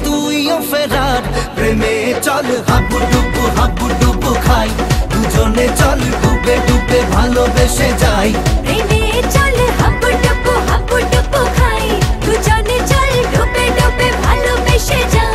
তুইও ফেরার। প্রেমে চল হাবু ডুবু খাই, দুজনে চল ডুবে ডুবে ভালোবেসে যাই। প্রেমে চল হাবু ডুবু খাই, দুজনে চল ডুবে ডুবে ভালোবেসে যাই।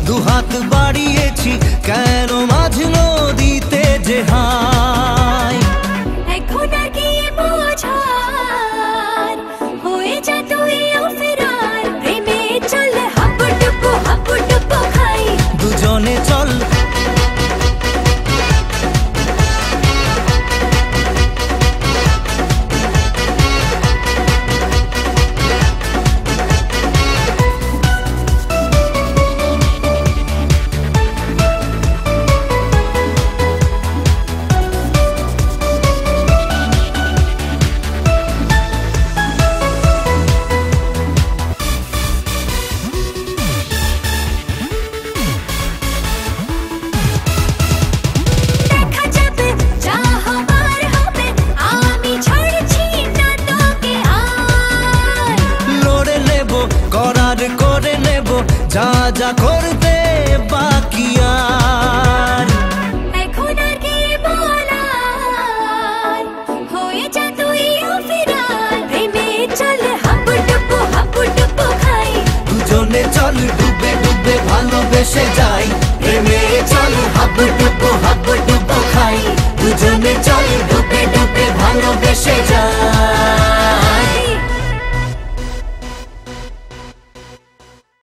দুহাত বাড়িয়েছি কেন মাঝ নদীতে যে হাই। এখন আর কি বোঝার, হয়ে যা তুইও ফেরার। প্রেমে চল হাবু ডুবু খাই, দুজনে চল করে নেব যা যা করতে বাকি আর। এখন আর কি বলার, হয়ে যা তুইও ফেরার। প্রেমে চল হাবু ডুবু খাই, দুজনে চল ডুবে ডুবে ভালোবেসে যাই। প্রেমে চল হাবু ডুবু খাই, দুজনে